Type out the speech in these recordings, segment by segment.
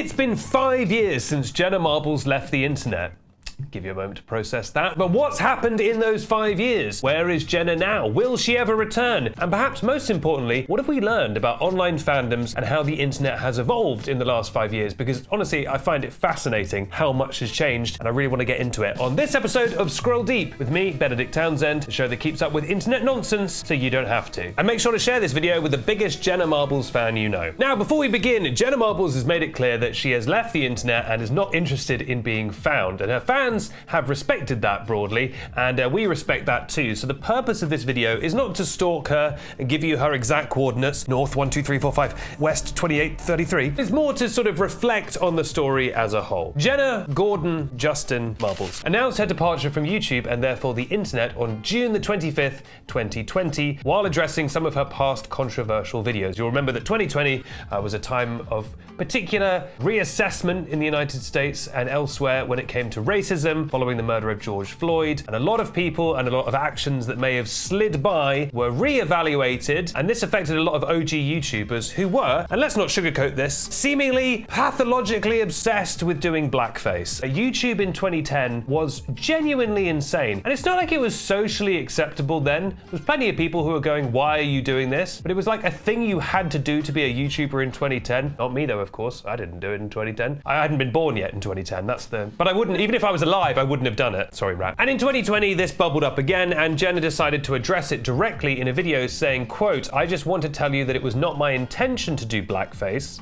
It's been 5 years since Jenna Marbles left the internet. Give you a moment to process that. But what's happened in those 5 years? Where is Jenna now? Will she ever return? And perhaps most importantly, what have we learned about online fandoms and how the internet has evolved in the last 5 years? Because honestly, I find it fascinating how much has changed, and I really want to get into it on this episode of Scroll Deep with me, Benedict Townsend, the show that keeps up with internet nonsense so you don't have to. And make sure to share this video with the biggest Jenna Marbles fan you know. Now, before we begin, Jenna Marbles has made it clear that she has left the internet and is not interested in being found, and her fans have respected that broadly, and we respect that too. So the purpose of this video is not to stalk her and give you her exact coordinates, north 12345, west 2833. It's more to sort of reflect on the story as a whole. Jenna Gordon Justin Marbles announced her departure from YouTube and therefore the internet on June the 25th, 2020, while addressing some of her past controversial videos. You'll remember that 2020 was a time of particular reassessment in the United States and elsewhere when it came to racism following the murder of George Floyd, and a lot of people and a lot of actions that may have slid by were re-evaluated, and this affected a lot of OG YouTubers who were, and let's not sugarcoat this, seemingly pathologically obsessed with doing blackface. YouTube in 2010 was genuinely insane, and it's not like it was socially acceptable then. There was plenty of people who were going, why are you doing this? But it was like a thing you had to do to be a YouTuber in 2010. Not me though, of course. I didn't do it in 2010. I hadn't been born yet in 2010, but I wouldn't, even if I was alive, I wouldn't have done it. Sorry, Rat. And in 2020, this bubbled up again, and Jenna decided to address it directly in a video saying, quote, "I just want to tell you that it was not my intention to do blackface."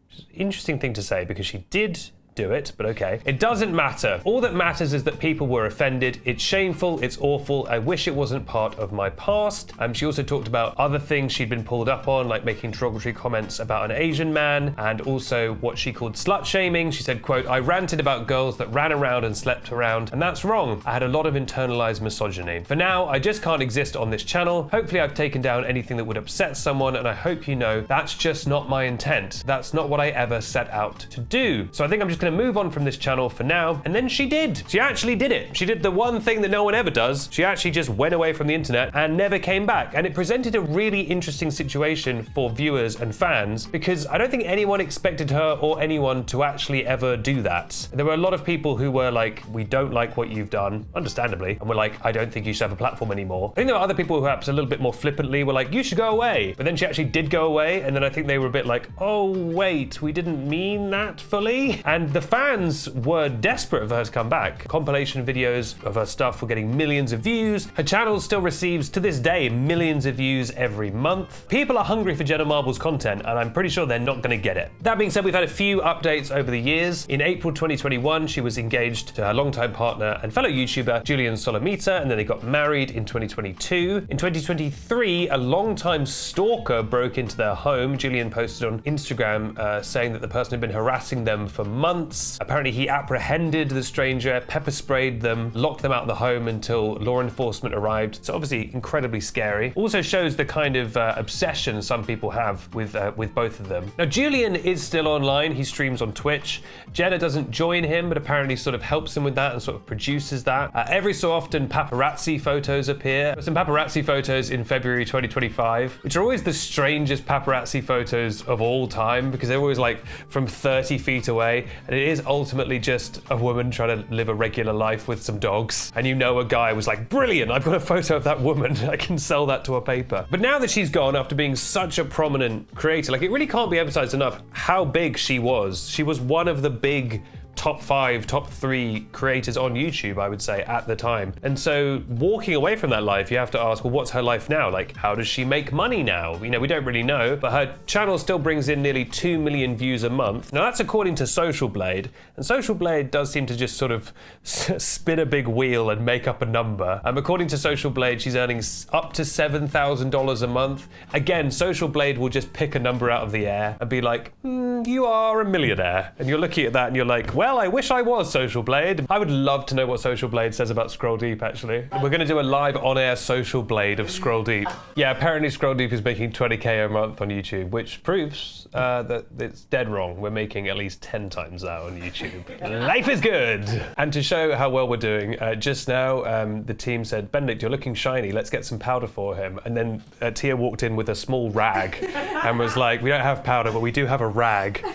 Which is an interesting thing to say because she did do it, but okay. It doesn't matter. All that matters is that people were offended. It's shameful, it's awful. I wish it wasn't part of my past. She also talked about other things she'd been pulled up on, like making derogatory comments about an Asian man, and also what she called slut shaming. She said, quote, "I ranted about girls that ran around and slept around, and that's wrong. I had a lot of internalized misogyny. For now, I just can't exist on this channel. Hopefully I've taken down anything that would upset someone, and I hope you know that's just not my intent. That's not what I ever set out to do. So I think I'm just gonna move on from this channel for now." And then she did. She actually did it. She did the one thing that no one ever does. She actually just went away from the internet and never came back. And it presented a really interesting situation for viewers and fans because I don't think anyone expected her or anyone to actually ever do that. There were a lot of people who were like, we don't like what you've done, understandably, and were like, I don't think you should have a platform anymore. I think there were other people who perhaps a little bit more flippantly were like, you should go away. But then she actually did go away, and then I think they were a bit like, oh wait, we didn't mean that fully. And the fans were desperate for her to come back. Compilation videos of her stuff were getting millions of views. Her channel still receives, to this day, millions of views every month. People are hungry for Jenna Marbles content, and I'm pretty sure they're not going to get it. That being said, we've had a few updates over the years. In April 2021, she was engaged to her longtime partner and fellow YouTuber, Julian Solomita, and then they got married in 2022. In 2023, a longtime stalker broke into their home. Julian posted on Instagram saying that the person had been harassing them for months. Apparently he apprehended the stranger, pepper sprayed them, locked them out of the home until law enforcement arrived. So obviously incredibly scary. Also shows the kind of obsession some people have with both of them. Now Julian is still online. He streams on Twitch. Jenna doesn't join him, but apparently sort of helps him with that and sort of produces that. Every so often paparazzi photos appear. Some paparazzi photos in February 2025, which are always the strangest paparazzi photos of all time because they're always like from 30 feet away, and it is ultimately just a woman trying to live a regular life with some dogs. And you know a guy was like, brilliant, I've got a photo of that woman. I can sell that to a paper. But now that she's gone after being such a prominent creator, like it really can't be emphasized enough how big she was. She was one of the big top 5, top 3 creators on YouTube, I would say, at the time. And so walking away from that life, you have to ask, well, what's her life now? Like, how does she make money now? You know, we don't really know, but her channel still brings in nearly 2 million views a month. Now that's according to Social Blade, and Social Blade does seem to just sort of spin a big wheel and make up a number. According to Social Blade, she's earning up to $7,000 a month. Again, Social Blade will just pick a number out of the air and be like, you are a millionaire. And you're looking at that and you're like, well, I wish I was Social Blade. I would love to know what Social Blade says about Scroll Deep, actually. We're going to do a live on-air Social Blade of Scroll Deep. Yeah, apparently Scroll Deep is making 20k a month on YouTube, which proves that it's dead wrong. We're making at least 10 times that on YouTube. Life is good! And to show how well we're doing, just now the team said, Benedict, you're looking shiny, let's get some powder for him. And then Tia walked in with a small rag and was like, we don't have powder, but we do have a rag.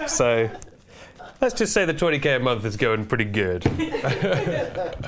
So let's just say the 20k a month is going pretty good.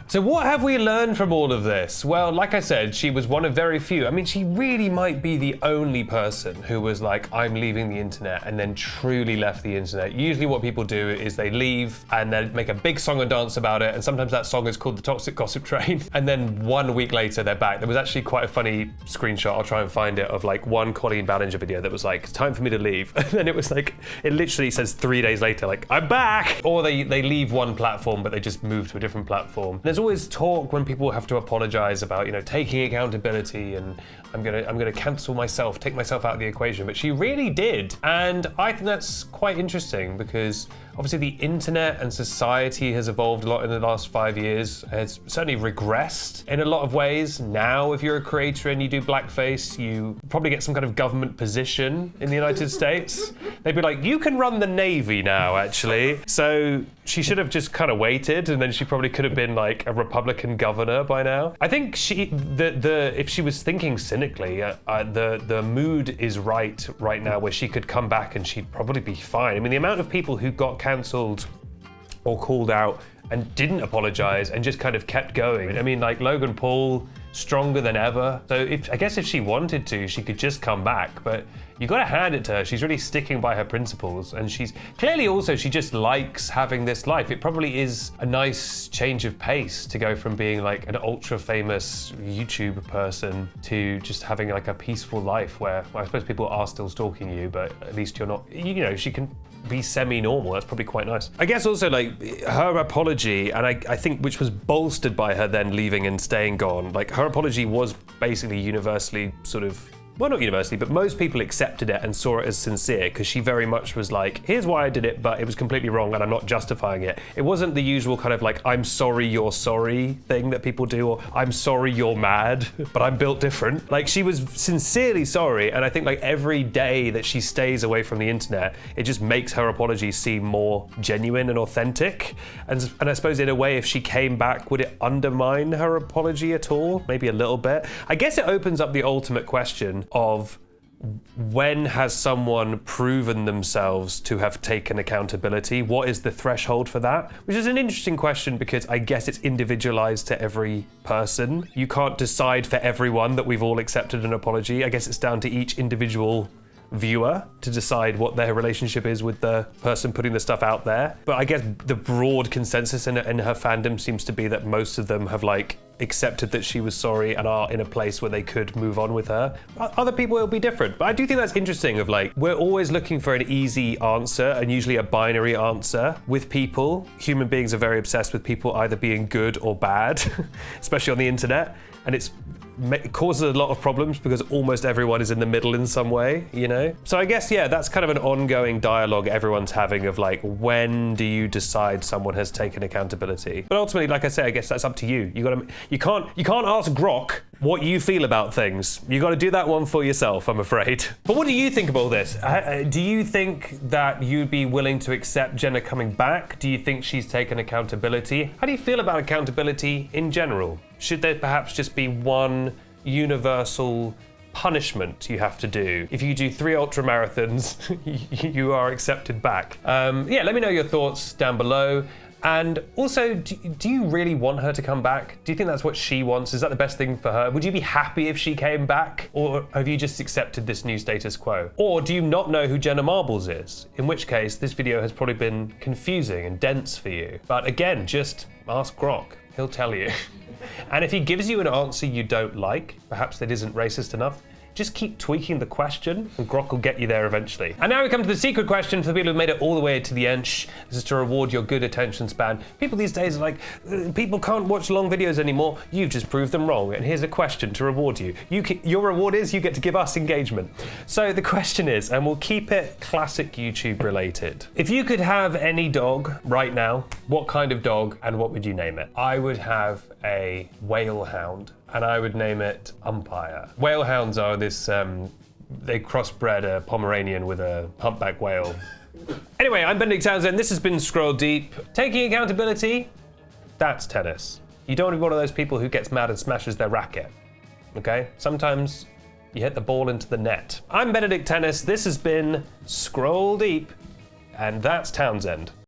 So what have we learned from all of this? Well, like I said, she was one of very few. I mean, she really might be the only person who was like, I'm leaving the internet, and then truly left the internet. Usually what people do is they leave and then make a big song and dance about it, and sometimes that song is called The Toxic Gossip Train, and then 1 week later they're back. There was actually quite a funny screenshot, I'll try and find it, of like one Colleen Ballinger video that was like, it's time for me to leave. And then it was like, it literally says 3 days later, like, I'm back. Or they leave one platform, but they just move to a different platform. There's always talk when people have to apologize about, you know, taking accountability and I'm gonna cancel myself, take myself out of the equation. But she really did. And I think that's quite interesting because obviously the internet and society has evolved a lot in the last 5 years. It's certainly regressed in a lot of ways. Now, if you're a creator and you do blackface, you probably get some kind of government position in the United States. They'd be like, you can run the Navy now, actually. So she should have just kind of waited, and then she probably could have been like a Republican governor by now. I think if she was thinking cynically, the mood is right now where she could come back and she'd probably be fine. I mean, the amount of people who got cancelled or called out and didn't apologize and just kind of kept going. I mean, like Logan Paul, stronger than ever. So I guess if she wanted to, she could just come back, but you gotta hand it to her. She's really sticking by her principles, and she's clearly also, she just likes having this life. It probably is a nice change of pace to go from being like an ultra famous YouTube person to just having like a peaceful life where, well, I suppose people are still stalking you, but at least you're not, you know, she can be semi-normal. That's probably quite nice. I guess also like her apology, and I think which was bolstered by her then leaving and staying gone, like her apology was basically universally sort of, well, not universally, but most people accepted it and saw it as sincere because she very much was like, here's why I did it, but it was completely wrong and I'm not justifying it. It wasn't the usual kind of like, I'm sorry, you're sorry thing that people do, or I'm sorry, you're mad, but I'm built different. Like, she was sincerely sorry, and I think like every day that she stays away from the internet, it just makes her apology seem more genuine and authentic. And I suppose in a way, if she came back, would it undermine her apology at all? Maybe a little bit. I guess it opens up the ultimate question of when has someone proven themselves to have taken accountability? What is the threshold for that? Which is an interesting question because I guess it's individualized to every person. You can't decide for everyone that we've all accepted an apology. I guess it's down to each individual viewer to decide what their relationship is with the person putting the stuff out there. But I guess the broad consensus in her fandom seems to be that most of them have like accepted that she was sorry and are in a place where they could move on with her. Other people will be different. But I do think that's interesting of like, we're always looking for an easy answer and usually a binary answer with people. Human beings are very obsessed with people either being good or bad, especially on the internet. And it causes a lot of problems because almost everyone is in the middle in some way, you know? So I guess, yeah, that's kind of an ongoing dialogue everyone's having of like, when do you decide someone has taken accountability? But ultimately, like I say, I guess that's up to you. You can't ask Grok what you feel about things. You got to do that one for yourself, I'm afraid. But what do you think of all this? Do you think that you'd be willing to accept Jenna coming back? Do you think she's taken accountability? How do you feel about accountability in general? Should there perhaps just be one universal punishment you have to do? If you do 3 ultra marathons, you are accepted back. Yeah, let me know your thoughts down below. And also, do you really want her to come back? Do you think that's what she wants? Is that the best thing for her? Would you be happy if she came back? Or have you just accepted this new status quo? Or do you not know who Jenna Marbles is? In which case, this video has probably been confusing and dense for you. But again, just ask Grok. He'll tell you. And if he gives you an answer you don't like, perhaps that isn't racist enough, just keep tweaking the question and Grok will get you there eventually. And now we come to the secret question for the people who've made it all the way to the end. This is to reward your good attention span. People these days are like, people can't watch long videos anymore. You've just proved them wrong. And here's a question to reward you. Your reward is you get to give us engagement. So the question is, and we'll keep it classic YouTube related. If you could have any dog right now, what kind of dog and what would you name it? I would have a whale hound. And I would name it Umpire. Whale hounds are this, they crossbred a Pomeranian with a humpback whale. Anyway, I'm Benedict Townsend. This has been Scroll Deep. Taking accountability, that's tennis. You don't want to be one of those people who gets mad and smashes their racket, okay? Sometimes you hit the ball into the net. I'm Benedict Tennis. This has been Scroll Deep, and that's Townsend.